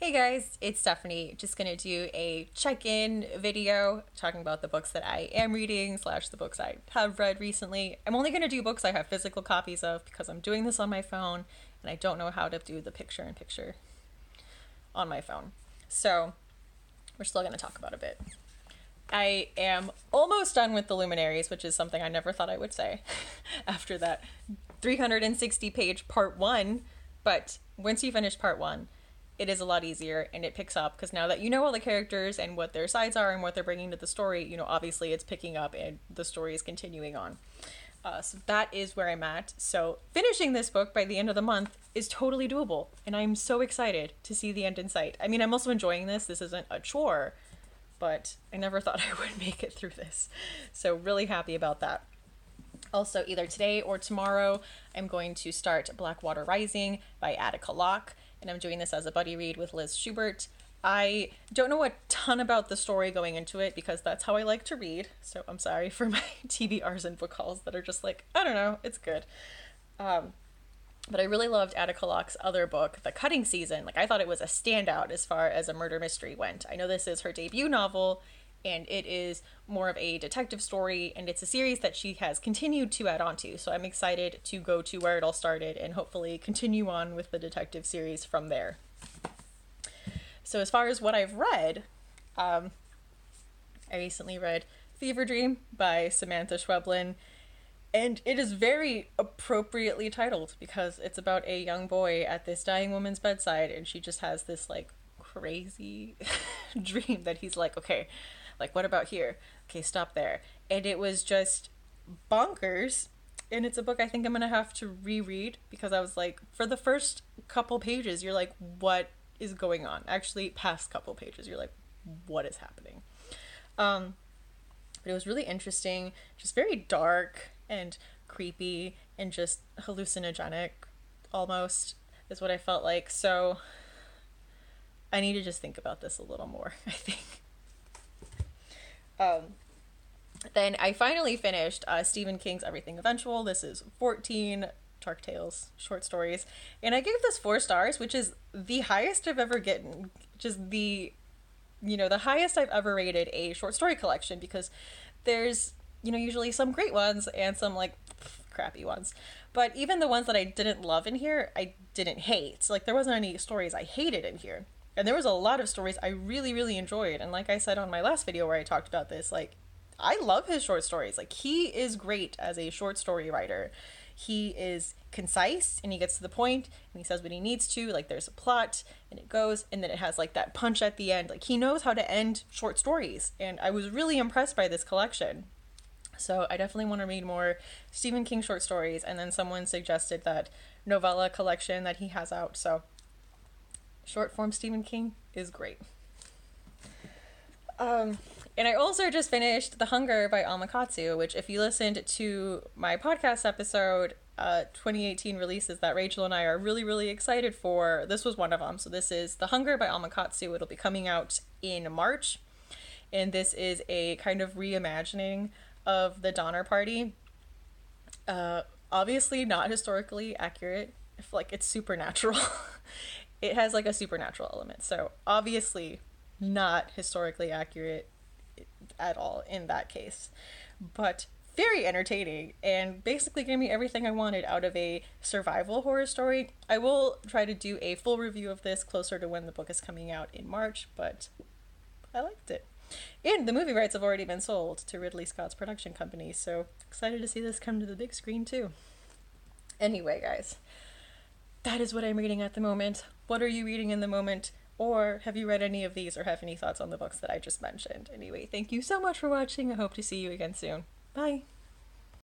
Hey guys, it's Stephanie. Just gonna do a check-in video talking about the books that I am reading / the books I have read recently. I'm only gonna do books I have physical copies of because I'm doing this on my phone and I don't know how to do the picture-in-picture on my phone. So we're still gonna talk about a bit. I am almost done with the Luminaries, which is something I never thought I would say after that 360-page part one. But once you finish part one, it is a lot easier and it picks up because now that you know all the characters and what their sides are and what they're bringing to the story, you know, obviously it's picking up and the story is continuing on. So that is where I'm at. So finishing this book by the end of the month is totally doable and I'm so excited to see the end in sight. I mean, I'm also enjoying this. This isn't a chore, but I never thought I would make it through this. So really happy about that. Also, either today or tomorrow, I'm going to start Blackwater Rising by Attica Locke, and I'm doing this as a buddy read with Liz Schubert. I don't know a ton about the story going into it because that's how I like to read, so I'm sorry for my TBRs and book hauls that are just like, I don't know, it's good. But I really loved Attica Locke's other book, The Cutting Season. Like, I thought it was a standout as far as a murder mystery went. I know this is her debut novel, and it is more of a detective story, and it's a series that she has continued to add on to, so I'm excited to go to where it all started and hopefully continue on with the detective series from there. So as far as what I've read, I recently read Fever Dream by Samanta Schweblin, and it is very appropriately titled because it's about a young boy at this dying woman's bedside, and she just has this like crazy dream that he's like, okay, like, what about here? Okay, stop there. And it was just bonkers. And it's a book I think I'm going to have to reread because I was like, for the first couple pages, you're like, what is going on? Actually, past couple pages, you're like, what is happening? But it was really interesting, just very dark and creepy and just hallucinogenic almost is what I felt like. So I need to just think about this a little more, I think. Then I finally finished Stephen King's Everything Eventual. This is 14 Dark Tales short stories, and I gave this 4 stars, which is the highest I've ever gotten, just the highest I've ever rated a short story collection, because there's, usually some great ones and some like crappy ones, but even the ones that I didn't love in here, I didn't hate. Like, there wasn't any stories I hated in here. And there was a lot of stories I really, really enjoyed. And like I said on my last video where I talked about this, like, I love his short stories. Like, he is great as a short story writer. He is concise and he gets to the point and he says what he needs to. Like, there's a plot and it goes, and then it has like that punch at the end. Like, he knows how to end short stories. And I was really impressed by this collection. So I definitely want to read more Stephen King short stories. And then someone suggested that novella collection that he has out. So short form Stephen King is great. And I also just finished The Hunger by Alma Katsu, which, if you listened to my podcast episode, 2018 releases that Rachel and I are really, really excited for, this was one of them. So this is The Hunger by Alma Katsu. It'll be coming out in March. And this is a kind of reimagining of the Donner Party. Obviously not historically accurate. Like, it's supernatural. It has like a supernatural element, so obviously not historically accurate at all in that case, but very entertaining and basically gave me everything I wanted out of a survival horror story. I will try to do a full review of this closer to when the book is coming out in March, but I liked it. And the movie rights have already been sold to Ridley Scott's production company, so excited to see this come to the big screen too. Anyway, guys, that is what I'm reading at the moment. What are you reading in the moment? Or have you read any of these or have any thoughts on the books that I just mentioned? Anyway, thank you so much for watching. I hope to see you again soon. Bye.